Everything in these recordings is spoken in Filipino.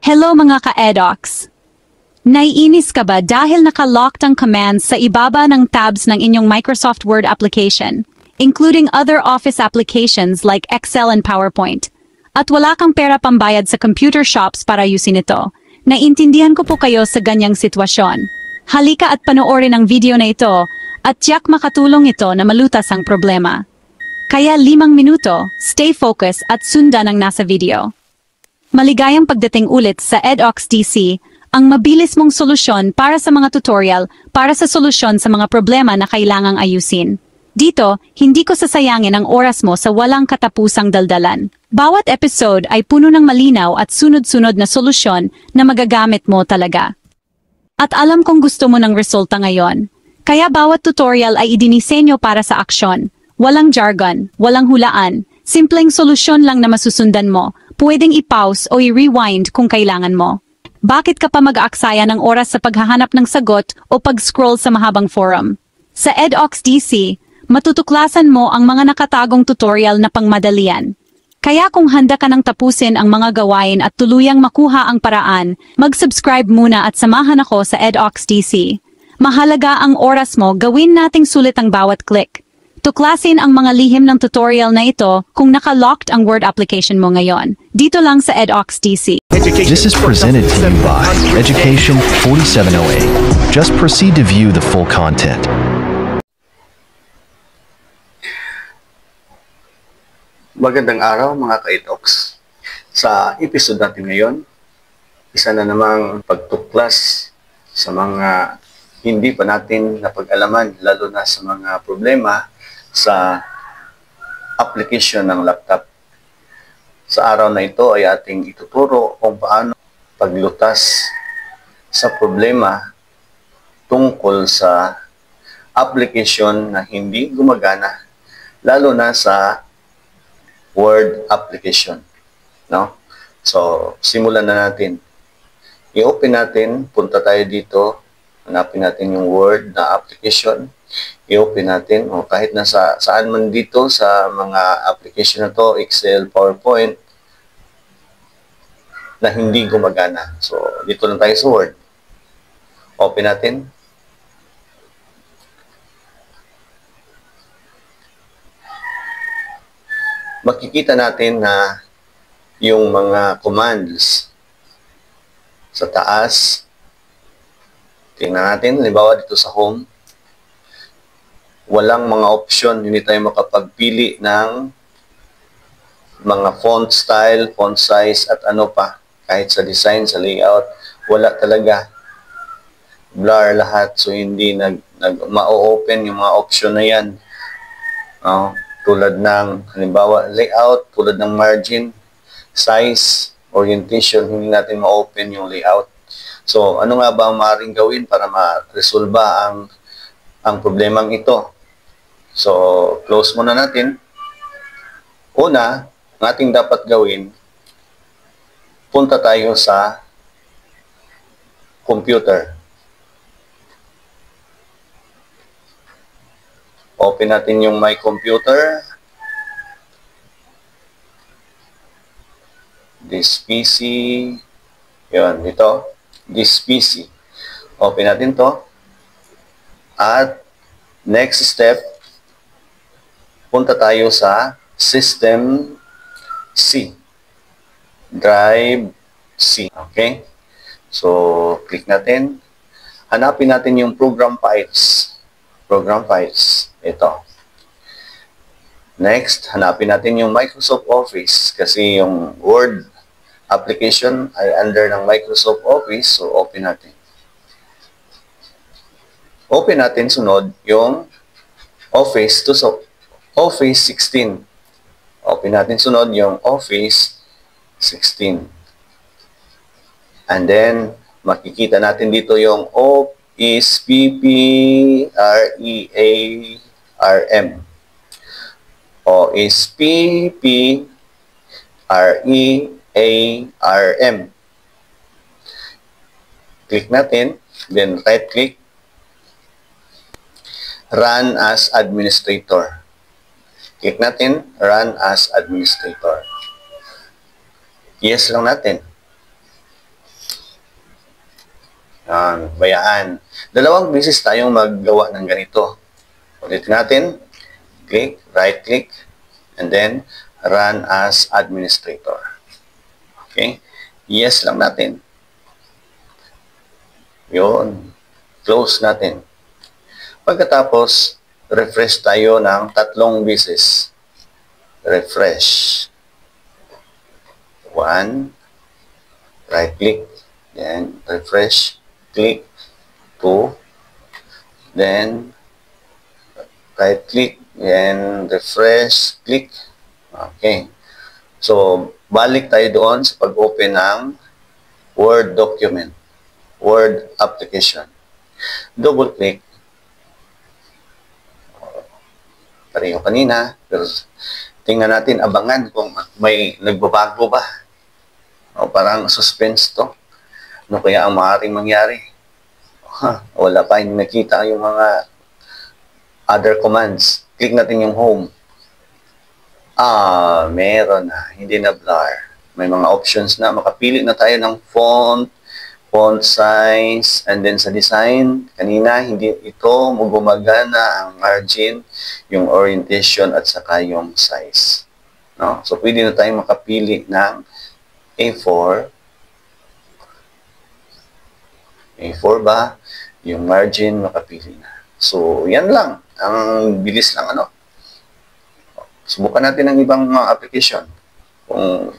Hello mga ka-edocs! Naiinis ka ba dahil naka-locked ang commands sa ibaba ng tabs ng inyong Microsoft Word application, including other office applications like Excel and PowerPoint, at wala kang pera pambayad sa computer shops para ayusin ito? Naiintindihan ko po kayo sa ganyang sitwasyon. Halika at panoorin ang video na ito at tiyak makatulong ito na malutas ang problema. Kaya 5 minuto, stay focused at sundan ang nasa video. Maligayang pagdating ulit sa edocs DC, ang mabilis mong solusyon para sa mga tutorial para sa solusyon sa mga problema na kailangang ayusin. Dito, hindi ko sasayangin ang oras mo sa walang katapusang daldalan. Bawat episode ay puno ng malinaw at sunod-sunod na solusyon na magagamit mo talaga. At alam kong gusto mo ng resulta ngayon. Kaya bawat tutorial ay idinisenyo para sa aksyon. Walang jargon, walang hulaan, simpleng solusyon lang na masusundan mo. Pwedeng i-pause o i-rewind kung kailangan mo. Bakit ka pa mag-aaksaya ng oras sa paghahanap ng sagot o pag-scroll sa mahabang forum? Sa edocs DC, matutuklasan mo ang mga nakatagong tutorial na pangmadalian. Kaya kung handa ka nang tapusin ang mga gawain at tuluyang makuha ang paraan, mag-subscribe muna at samahan ako sa edocs DC. Mahalaga ang oras mo, gawin nating sulit ang bawat click. Tuklasin ang mga lihim ng tutorial na ito kung naka-locked ang Word application mo ngayon. Dito lang sa edocs DC. This is presented to you by Education 4708. Just proceed to view the full content. Magandang araw mga ka-edocs. Sa episode natin ngayon, isa na namang pagtuklas sa mga hindi pa natin napag-alaman, lalo na sa mga problema sa application ng laptop. Sa araw na ito ay ating ituturo kung paano paglutas sa problema tungkol sa application na hindi gumagana, lalo na sa Word application. No? So, simulan na natin. I-open natin, punta tayo dito, hanapin natin yung Word na application. I-open natin, o kahit nasa saan man dito sa mga application na to, Excel, PowerPoint, na hindi gumagana. So, dito lang tayo sa Word. Open natin. Makikita natin na yung mga commands sa taas. Tingnan natin, halimbawa dito sa home, walang mga option, hindi tayo makapagpili ng mga font style, font size, at ano pa. Kahit sa design, sa layout, wala talaga. Blur lahat, so hindi ma-open yung mga option na yan. Tulad ng, halimbawa, layout, tulad ng margin, size, orientation, hindi natin ma-open yung layout. So, ano nga ba ang maaaring gawin para ma-resolba ang problemang ito? So, close muna natin. Una, ang ating dapat gawin, punta tayo sa computer. Open natin yung My Computer. This PC. Yun, ito. This PC. Open natin to. At next step, punta tayo sa System C. Drive C. Okay? So, click natin. Hanapin natin yung program files. Program files. Ito. Next, hanapin natin yung Microsoft Office kasi yung Word application ay under ng Microsoft Office. So, open natin. Open natin sunod yung Office to Office 16. Open natin sunod yung Office 16. And then, makikita natin dito yung Office PPREARM. Office PPREARM. Click natin, then right click. Run as administrator. Click natin, Run as administrator. Yes lang natin. Bayaan. 2 beses tayong maggawa ng ganito. Ulitin natin. Click, right click, and then run as administrator. Okay? Yes lang natin. Yun. Close natin. Pagkatapos, refresh tayo ng 3 beses. Refresh. 1, right click, then refresh, click, 2, then right click, then refresh, click. Okay. So, balik tayo doon sa pag-open ng Word document, Word application. Double click. Pareho kanina, pero tingnan natin, abangan kung may nagbabago ba. O parang suspense to. Ano kaya ang maaaring mangyari? Wala pa, hindi nakita yung mga other commands. Click natin yung home. Meron na. Hindi na blur. May mga options na. Makapili na tayo ng font size, and then sa design, kanina, hindi ito gumagana ang margin, yung orientation, at saka yung size. No? So, pwede na tayong makapili ng A4. A4 ba? Yung margin, makapili na. So, yan lang. Ang bilis lang, ano? Subukan natin ang ibang mga application. Kung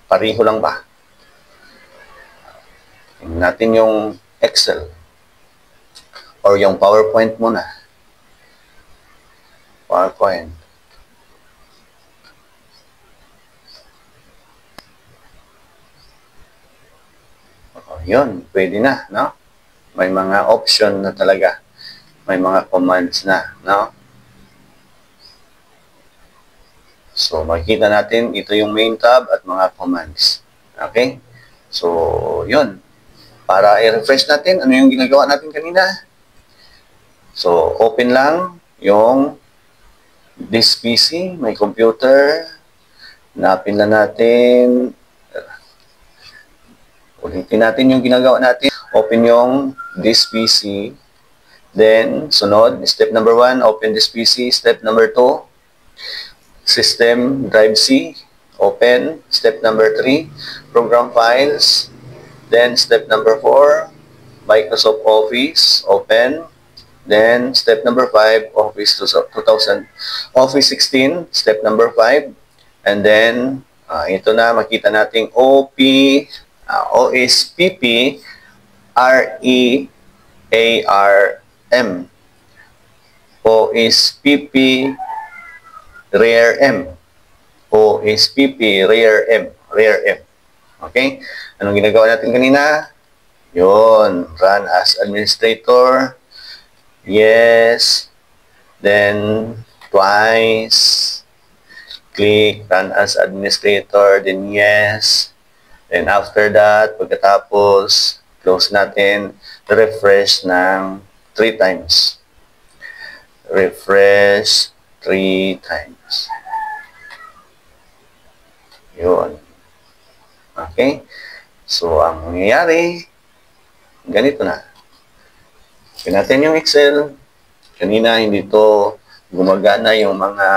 pareho lang ba. Tingnan natin yung Excel. Or yung PowerPoint muna. PowerPoint. Yun, pwede na, no? May mga option na talaga. May mga commands na, no? So, makikita natin, ito yung main tab at mga commands. Okay? So, yun. Para i-refresh natin, ano yung ginagawa natin kanina? So, open lang yung this PC, may computer. Hanapin na natin. Ulitin natin yung ginagawa natin. Open yung this PC. Then, sunod, step number 1, open this PC. Step number 2, System Drive C. Open. Step number 3, Program Files. Then, step number 4, Microsoft Office. Open. Then, step number 5, Office 16. Step number 5. And then, ito na, makita nating OSPP REARM. OSPP REARM. OSPP REARM. REARM. Okay? Anong ginagawa natin kanina? Yun. Run as administrator. Yes. Then, twice. Click. Run as administrator. Then, yes. Then after that, pagkatapos, close natin, refresh ng 3 times. Refresh 3 times. Yun. Okay? So, ang mangyayari, ganito na. Open natin yung Excel. Kanina, hindi to gumagana yung mga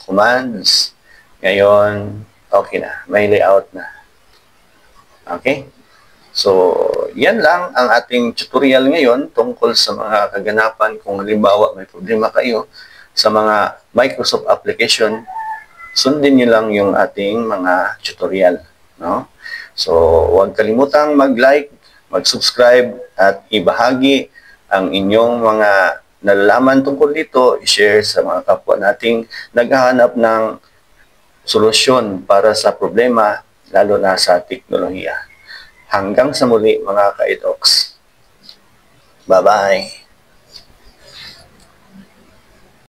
commands. Ngayon, okay na. May layout na. Okay? So, yan lang ang ating tutorial ngayon tungkol sa mga kaganapan kung halimbawa may problema kayo sa mga Microsoft application, sundin nyo lang yung ating mga tutorial. No? So, huwag kalimutang mag-like, mag-subscribe, at ibahagi ang inyong mga nalalaman tungkol dito, i-share sa mga kapwa nating naghahanap ng solusyon para sa problema, lalo na sa teknolohiya. Hanggang sa muli mga ka-itoks. Bye-bye!